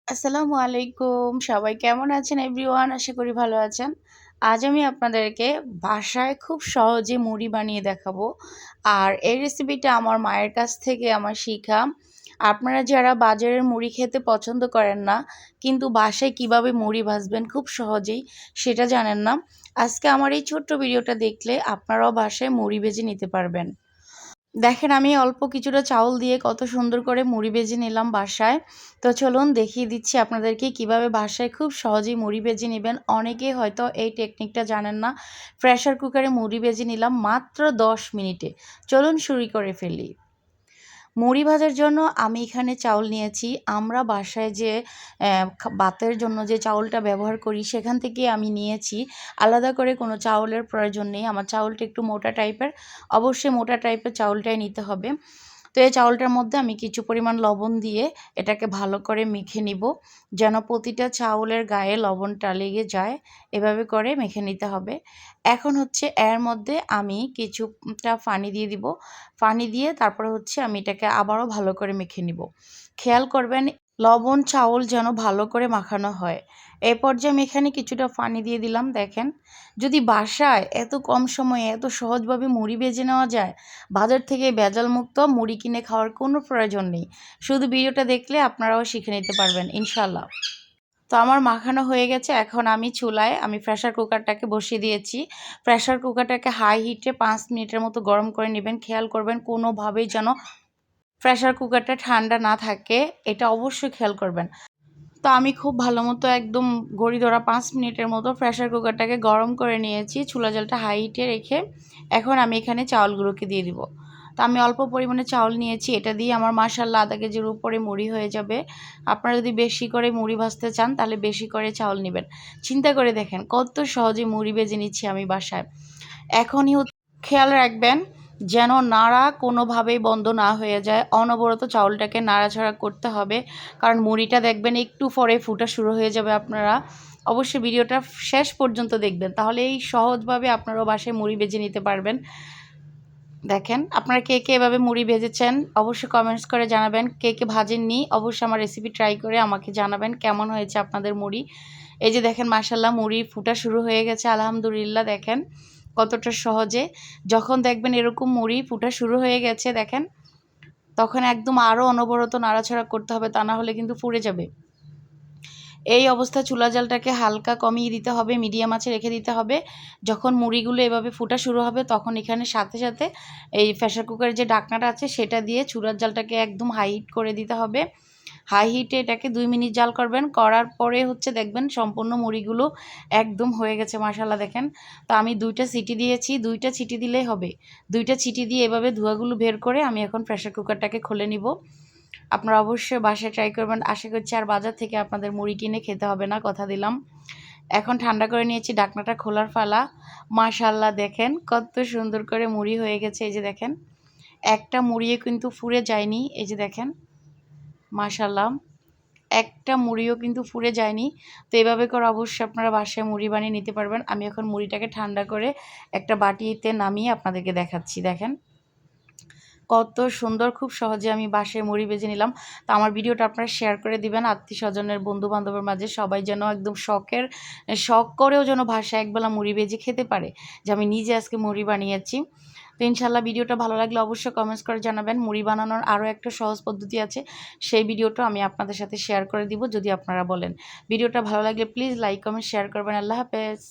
আসসালামু আলাইকুম। সবাই কেমন আছেন এভরিওয়ান? আশা করি ভালো আছেন। আজ আমি আপনাদেরকে বাসায় খুব সহজে মুড়ি বানিয়ে দেখাবো। আর এই রেসিপিটা আমার মায়ের কাছ থেকে আমার শিখা। আপনারা যারা বাজারের মুড়ি খেতে পছন্দ করেন না, কিন্তু বাসায় কিভাবে মুড়ি ভাজবেন খুব সহজেই সেটা জানেন না, আজকে আমার এই ছোট্ট ভিডিওটা দেখলে আপনারাও বাসায় মুড়ি ভেজে নিতে পারবেন। দেখেন আমি অল্প কিছুটা চাউল দিয়ে কত সুন্দর করে মুড়ি ভেজে নিলাম বাসায়। তো চলুন দেখিয়ে দিচ্ছি আপনাদেরকে কিভাবে বাসায় খুব সহজেই মুড়ি ভেজে নেবেন। অনেকেই হয়তো এই টেকনিকটা জানেন না। প্রেসার কুকারে মুড়ি ভেজে নিলাম মাত্র ১০ মিনিটে। চলুন শুরু করে ফেলি। মুড়ি ভাজার জন্য আমি এখানে চাউল নিয়েছি। আমরা বাসায় যে ভাতের জন্য যে চাউলটা ব্যবহার করি সেখান থেকে আমি নিয়েছি। আলাদা করে কোনো চাউলের প্রয়োজন নেই। আমার চাউলটা একটু মোটা টাইপের। অবশ্যই মোটা টাইপের চাউলটাই নিতে হবে। তো এই চাউলটার মধ্যে আমি কিছু পরিমাণ লবণ দিয়ে এটাকে ভালো করে মেখে নিব। যেন প্রতিটা চাউলের গায়ে লবণটা লেগে যায়। এভাবে করে মেখে নিতে হবে। এখন হচ্ছে এর মধ্যে আমি কিছুটা পানি দিয়ে দিব। পানি দিয়ে তারপরে হচ্ছে আমি এটাকে আবারও ভালো করে মেখে নিব। খেয়াল করবেন লবণ চাউল যেন ভালো করে মাখানো হয়। এই পর্যায়ে আমি এখানে কিছুটা পানি দিয়ে দিলাম। দেখেন, যদি বাসায় এত কম সময়ে এত সহজভাবে মুড়ি ভেজে নেওয়া যায়, বাজার থেকে ভেজালমুক্ত মুড়ি কিনে খাওয়ার কোনো প্রয়োজন নেই। শুধু ভিডিওটা দেখলে আপনারাও শিখে নিতে পারবেন ইনশাল্লাহ। তো আমার মাখানো হয়ে গেছে। এখন আমি চুলায় প্রেসার কুকারটাকে বসিয়ে দিয়েছি। প্রেসার কুকারটাকে হাই হিটে ৫ মিনিটের মতো গরম করে নেবেন। খেয়াল করবেন কোনোভাবেই যেন প্রেসার কুকারটা ঠান্ডা না থাকে, এটা অবশ্যই খেয়াল করবেন। তো আমি খুব ভালো মতো একদম ঘড়ি ধরা ৫ মিনিটের মতো প্রেসার কুকারটাকে গরম করে নিয়েছি চুলা জালটা হাই হিটে রেখে। এখন আমি এখানে চাউলগুলোকে দিয়ে দিব। তো আমি অল্প পরিমাণে চাউল নিয়েছি, এটা দিয়ে আমার মাশাআল্লাহ আধা কেজির উপরে মুড়ি হয়ে যাবে। আপনারা যদি বেশি করে মুড়ি ভাজতে চান তাহলে বেশি করে চাউল নেবেন। চিন্তা করে দেখেন কত সহজে মুড়ি ভেজে নিচ্ছি আমি বাসায়। এখনই খেয়াল রাখবেন যেন নাড়া কোনোভাবেই বন্ধ না হয়ে যায়। অনবরত চাউলটাকে নাড়াচাড়া করতে হবে। কারণ মুড়িটা দেখবেন একটু পরে ফুটা শুরু হয়ে যাবে। আপনারা অবশ্যই ভিডিওটা শেষ পর্যন্ত দেখবেন। তাহলে এই সহজভাবে আপনারাও বাসায় মুড়ি ভেজে নিতে পারবেন। দেখেন আপনারা কে, কে এভাবে মুড়ি ভেজেছেন অবশ্যই কমেন্টস করে জানাবেন। কে, কে ভাজেননি অবশ্যই আমার রেসিপি ট্রাই করে আমাকে জানাবেন কেমন হয়েছে আপনাদের মুড়ি। এই যে দেখেন মাশাআল্লাহ মুড়ি ফুটা শুরু হয়ে গেছে আলহামদুলিল্লাহ। দেখেন কতটা সহজে। যখন দেখবেন এরকম মুড়ি ফুটা শুরু হয়ে গেছে দেখেন, তখন একদম আরও অনবরত নাড়াচাড়া করতে হবে, তা না হলে কিন্তু পুড়ে যাবে। এই অবস্থায় চুলা জালটাকে হালকা কমিয়ে দিতে হবে, মিডিয়াম আঁচে রেখে দিতে হবে। যখন মুড়িগুলো এভাবে ফুটা শুরু হবে তখন এখানে সাথে সাথে এই প্রেসার কুকারের যে ঢাকনাটা আছে সেটা দিয়ে চুলার জালটাকে একদম হাই হিট করে দিতে হবে। হাই হিটে এটাকে ২ মিনিট জাল করবেন। করার পরে হচ্ছে দেখবেন সম্পূর্ণ মুড়িগুলো একদম হয়ে গেছে মাশাআল্লাহ দেখেন। তো আমি ২টা সিটি দিয়েছি, ২টা সিটি দিলেই হবে। ২টা সিটি দিয়ে এভাবে ধোঁয়াগুলো বের করে আমি এখন প্রেসার কুকারটাকে খুলে নিব। আপনারা অবশ্যই বাসায় ট্রাই করবেন। আশা করছি আর বাজার থেকে আপনাদের মুড়ি কিনে খেতে হবে না, কথা দিলাম। এখন ঠান্ডা করে নিয়েছি, ঢাকনাটা খোলার পালা। মাশাআল্লাহ দেখেন কত সুন্দর করে মুড়ি হয়ে গেছে। এই যে দেখেন একটা মুড়িও কিন্তু ফুঁড়ে যায়নি। এই যে দেখেন মাশাআল্লাহ একটা মুড়িও কিন্তু ফুঁড়ে যায়নি। তো এভাবে করে অবশ্যই আপনারা বাসায় মুড়ি বানিয়ে নিতে পারবেন। আমি এখন মুড়িটাকে ঠান্ডা করে একটা বাটিতে নামিয়ে আপনাদেরকে দেখাচ্ছি। দেখেন কত সুন্দর খুব সহজে আমি বাসায় মুড়ি ভেজে নিলাম। তো আমার ভিডিওটা আপনারা শেয়ার করে দিবেন আত্মীয়স্বজনের বন্ধু-বান্ধবের মাঝে। সবাই যেন একদম শখ করেও যেন বাসায় একবেলা মুড়ি ভেজে খেতে পারে যে আমি নিজে আজকে মুড়ি বানিয়েছি। তো ইনশাআল্লাহ ভিডিওটা ভালো লাগলে অবশ্যই কমেন্টস করে জানাবেন। মুড়ি বানানোর আরও একটা সহজ পদ্ধতি আছে, সেই ভিডিওটা আমি আপনাদের সাথে শেয়ার করে দিব যদি আপনারা বলেন। ভিডিওটা ভালো লাগলে প্লিজ লাইক, কমেন্ট, শেয়ার করবেন। আল্লাহ হাফেজ।